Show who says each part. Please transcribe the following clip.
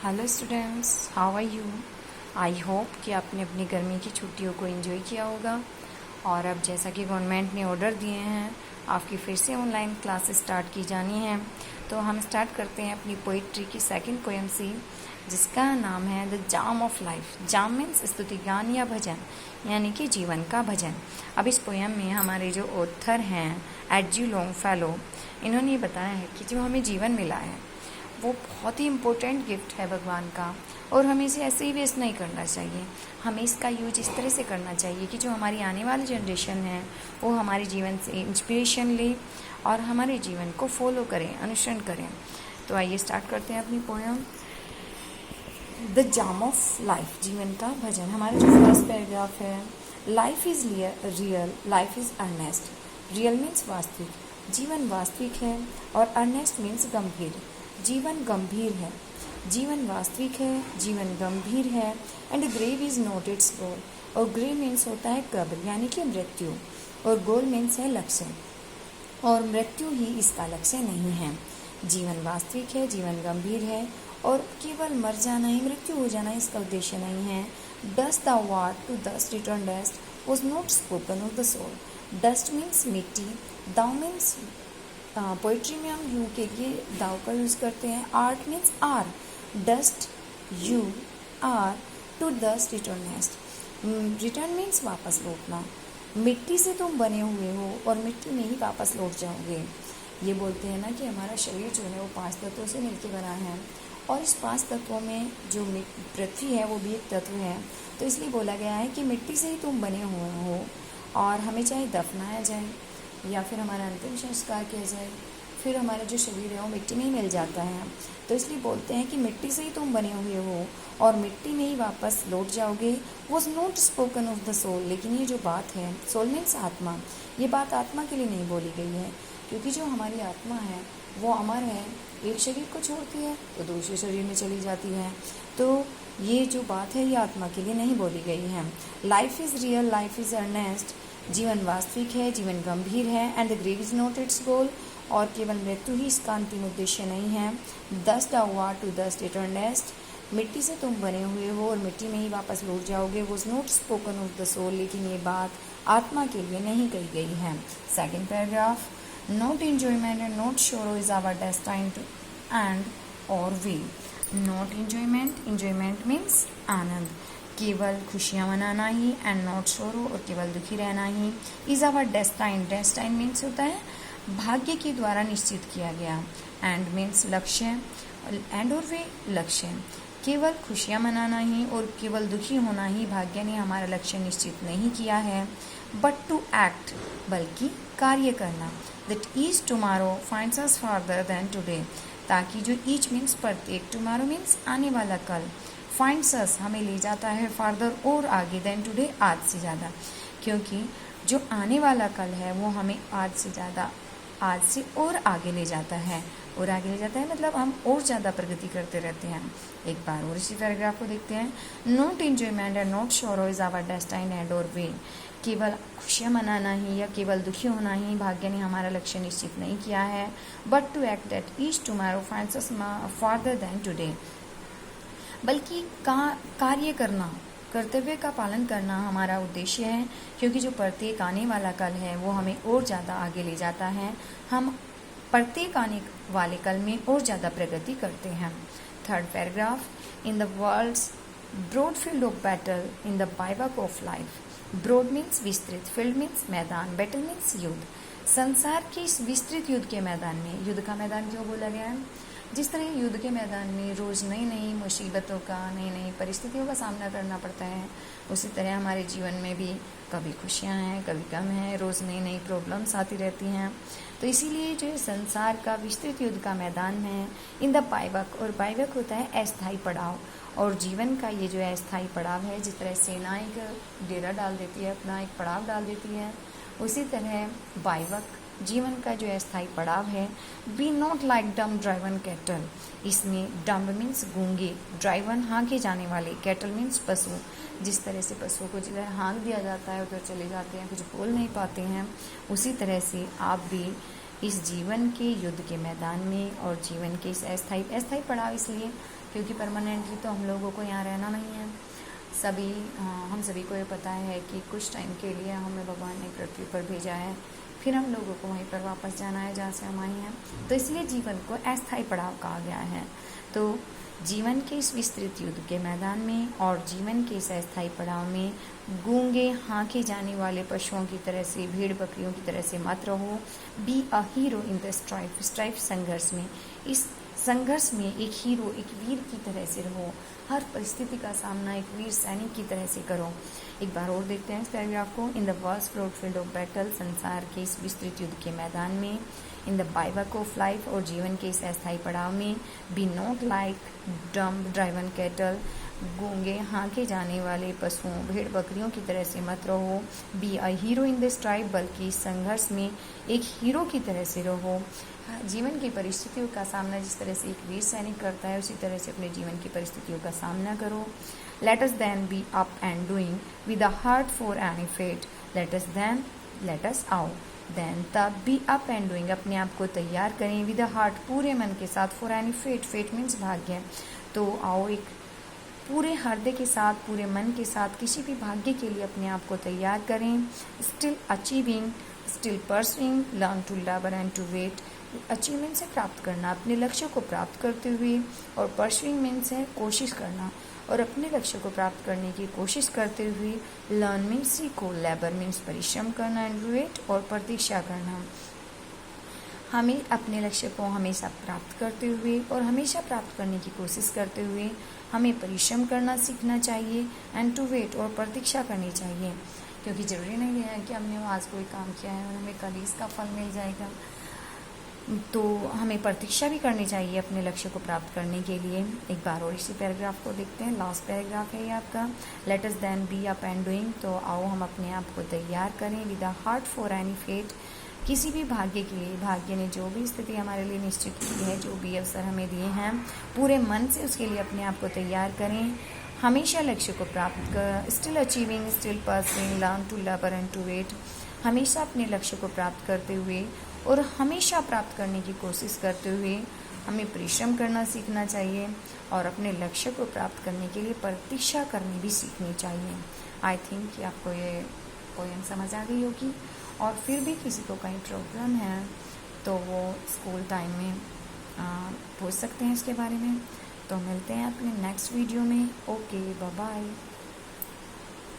Speaker 1: Hello students, how are you. I hope कि आपने अपनी गर्मी की छुट्टियों को एंजॉय किया होगा। और अब जैसा कि गवर्नमेंट ने ऑर्डर दिए हैं, आपकी फिर से ऑनलाइन क्लासेस स्टार्ट की जानी है। तो हम स्टार्ट करते हैं अपनी पोइट्री की सेकंड पोएम से, जिसका नाम है the psalm of life. Jam means स्तुति गान या भजन, यानी कि जीवन का भजन। अब इस पोएम में हमारे जो ऑथर हैं एच.जी. लॉन्गफेलो, इन्होंने बताया है कि जो हमें जीवन मिला है वो बहुत ही इम्पोर्टेंट गिफ्ट है भगवान का, और हमें इसे ऐसे ही वेस्ट नहीं करना चाहिए। हमें इसका यूज इस तरह से करना चाहिए कि जो हमारी आने वाली जनरेशन है वो हमारे जीवन से इंस्पिरेशन ले और हमारे जीवन को फॉलो करें, अनुसरण करें। तो आइए स्टार्ट करते हैं अपनी poem the psalm of life, जीवन का भजन। हमारा जो फर्स्ट पैराग्राफ है, life is real, life is earnest. Real means वास्तविक, जीवन वास्तविक है, और अर्नेस्ट मीन्स गंभीर, जीवन गंभीर है। जीवन वास्तविक है, जीवन गंभीर है। And grave is not its goal, और ग्रेव मीन्स होता है कब्र, यानी कि मृत्यु, और गोल मीन्स है लक्ष्य, और मृत्यु ही इसका लक्ष्य नहीं है। जीवन वास्तविक है, जीवन गंभीर है, और केवल मर जाना ही, मृत्यु हो जाना इसका उद्देश्य नहीं है। Dust thou art to dust return dust was not spoken of the soul. Dust means मिट्टी, दाउ मीन्स पोइट्री में हम यू के लिए दाव का यूज़ करते हैं। Art means are, dust you are, to dust returnest. Return means वापस लौटना। मिट्टी से तुम बने हुए हो और मिट्टी में ही वापस लौट जाओगे। ये बोलते हैं ना कि हमारा शरीर जो है वो 5 तत्वों से मिलकर बना है, और इस 5 तत्वों में जो पृथ्वी है वो भी एक तत्व है। तो इसलिए बोला गया है कि मिट्टी से ही तुम बने हुए हो, और हमें चाहे दफनाया जाए या फिर हमारा अंतिम संस्कार किया जाए, फिर हमारा जो शरीर है वो मिट्टी में ही मिल जाता है। तो इसलिए बोलते हैं कि मिट्टी से ही तुम बने हुए हो और मिट्टी में ही वापस लौट जाओगे। Was not spoken of the soul, लेकिन ये जो बात है, सोल मीन्स आत्मा, ये बात आत्मा के लिए नहीं बोली गई है, क्योंकि जो हमारी आत्मा है वो अमर है, एक शरीर को छोड़ती है तो दूसरे शरीर में चली जाती है। तो ये जो बात है ये आत्मा के लिए नहीं बोली गई है। Life is real, life is earnest. जीवन वास्तविक है, जीवन गंभीर है। And the grave is not its goal, और केवल मृत्यु ही इसका अंतिम उद्देश्य नहीं है। Dust our to dust returnest, मिट्टी से तुम बने हुए हो और मिट्टी में ही वापस लौट जाओगे। Was not spoken of the soul, लेकिन ये बात आत्मा के लिए नहीं कही गई है। Second paragraph, not enjoyment and not sorrow is our destine to end or we. Not enjoyment, enjoyment means आनंद, केवल खुशियाँ मनाना ही, एंड नॉट शोरो, और केवल दुखी रहना ही, is our destine. Destine means होता है भाग्य के द्वारा निश्चित किया गया। एंड मीन्स लक्ष्य, एंड और वे लक्ष्य। केवल खुशियाँ मनाना ही और केवल दुखी होना ही भाग्य ने हमारा लक्ष्य निश्चित नहीं किया है। बट टू एक्ट, बल्कि कार्य करना। That each tomorrow finds us farther than today, ताकि जो ईच मीन्स प्रत्येक, टुमारो मीन्स आने वाला कल, फाइंड्स अस हमें ले जाता है फार्दर और आगे, देन टुडे आज से ज़्यादा, क्योंकि जो आने वाला कल है वो हमें आज से ज़्यादा, आज से और आगे ले जाता है। और आगे ले जाता है मतलब हम और ज़्यादा प्रगति करते रहते हैं। एक बार और इसी पैराग्राफ को देखते हैं। Not enjoyment and not sorrow is our destined end or way. केवल खुशियाँ मनाना ही या केवल दुखी होना ही भाग्य ने हमारा लक्ष्य निश्चित नहीं किया है। But to act that each tomorrow finds us farther than today, बल्कि कार्य करना, कर्तव्य का पालन करना हमारा उद्देश्य है, क्योंकि जो प्रत्येक आने वाला कल है वो हमें और ज़्यादा आगे ले जाता है। हम प्रत्येक आने वाले कल में और ज़्यादा प्रगति करते हैं। Third paragraph, in the world's broad field of battle in the bivouac of life. Broad means विस्तृत, फील्ड मीन्स मैदान, बैटल मीन्स युद्ध। संसार के इस विस्तृत युद्ध के मैदान में, युद्ध का मैदान क्यों बोला गया है? जिस तरह युद्ध के मैदान में रोज़ नई नई मुसीबतों का, नई नई परिस्थितियों का सामना करना पड़ता है, उसी तरह हमारे जीवन में भी कभी खुशियाँ हैं, कभी गम हैं, रोज़ नई नई प्रॉब्लम्स आती रहती हैं। तो इसीलिए जो संसार का विस्तृत युद्ध का मैदान है, इन द बाइवक, और बाइवक होता है अस्थायी पड़ाव, और जीवन का ये जो अस्थायी पड़ाव है, जिस तरह सेना एक डेरा डाल देती है, अपना एक पड़ाव डाल देती है, उसी तरह बाइवक जीवन का जो अस्थायी पड़ाव है। Be not like dumb driven cattle, इसमें डम्ब मीन्स गूंगे, ड्राइवन हाँके जाने वाले, कैटल मीन्स पशु। जिस तरह से पशुओं को जिधर हाँक दिया जाता है उधर चले जाते हैं, कुछ बोल नहीं पाते हैं, उसी तरह से आप भी इस जीवन के युद्ध के मैदान में और जीवन के इस अस्थायी पड़ाव इसलिए क्योंकि परमानेंटली तो हम लोगों को यहाँ रहना नहीं है। हम सभी को ये पता है कि कुछ टाइम के लिए हमें भगवान ने पृथ्वी पर भेजा है, फिर हम लोगों को वहीं पर वापस जाना है जहाँ से हम आए हैं। तो इसलिए जीवन को अस्थायी पड़ाव कहा गया है। तो जीवन के इस विस्तृत युद्ध के मैदान में और जीवन के इस अस्थायी पड़ाव में गूंगे हाँके जाने वाले पशुओं की तरह से, भेड़ बकरियों की तरह से मत रहो। Be a hero in the strife संघर्ष में, इस संघर्ष में एक हीरो, एक वीर की तरह से रहो। हर परिस्थिति का सामना एक वीर सैनिक की तरह से करो। एक बार और देखते हैं इस पैराग्राफ को। In the vast broad field of battle, संसार के इस विस्तृत युद्ध के मैदान में, in the bivouac of life, और जीवन के इस अस्थायी पड़ाव में, be not like dumb driven cattle, गूंगे हाँके जाने वाले पशुओं, भेड़ बकरियों की तरह से मत रहो। Be a hero in the strife, बल्कि इस संघर्ष में एक हीरो की तरह से रहो। जीवन की परिस्थितियों का सामना जिस तरह से एक वीर सैनिक करता है, उसी तरह से अपने जीवन की परिस्थितियों का सामना करो। Let us then be up and doing with a heart for any fate. Let us आओ देन तब बी अप एंड डूइंग, अपने आप को तैयार करें, विद अ हार्ट, पूरे मन के साथ, for any fate, fate means भाग्य। तो आओ एक पूरे हृदय के साथ, पूरे मन के साथ किसी भी भाग्य के लिए अपने आप को तैयार करें। Still achieving, still pursuing, learn to लव एंड टू वेट। अचीवमेंट से प्राप्त करना, अपने लक्ष्य को प्राप्त करते हुए, और परसुइंग मीन्स है कोशिश करना, और अपने लक्ष्य को प्राप्त करने की कोशिश करते हुए, लर्न मीन्स सीखो, लेबर मीन्स परिश्रम करना, एंड वेट और प्रतीक्षा करना। हमें अपने लक्ष्य को हमेशा प्राप्त करते हुए और हमेशा प्राप्त करने की कोशिश करते हुए हमें परिश्रम करना सीखना चाहिए, एंड टू वेट और प्रतीक्षा करनी चाहिए, क्योंकि ज़रूरी नहीं है कि हमने आज कोई काम किया है और हमें कल ही इसका फल मिल जाएगा। तो हमें प्रतीक्षा भी करनी चाहिए अपने लक्ष्य को प्राप्त करने के लिए। एक बार और इसी पैराग्राफ को देखते हैं, लास्ट पैराग्राफ है ये आपका। Let us then be up and doing, तो आओ हम अपने आप को तैयार करें, with a heart for any fate, किसी भी भाग्य के लिए। भाग्य ने जो भी स्थिति हमारे लिए निश्चित की है, जो भी अवसर हमें दिए हैं, पूरे मन से उसके लिए अपने आप को तैयार करें। हमेशा लक्ष्य को प्राप्त कर, still achieving, still pursuing, learn to लव एंड टू वेट, हमेशा अपने लक्ष्य को प्राप्त करते हुए और हमेशा प्राप्त करने की कोशिश करते हुए हमें परिश्रम करना सीखना चाहिए, और अपने लक्ष्य को प्राप्त करने के लिए प्रतीक्षा करनी भी सीखनी चाहिए। आई थिंक कि आपको ये पोएम समझ आ गई होगी, और फिर भी किसी को कहीं प्रॉब्लम है तो वो स्कूल टाइम में पूछ सकते हैं इसके बारे में। तो मिलते हैं अपने नेक्स्ट वीडियो में। Okay, bye bye.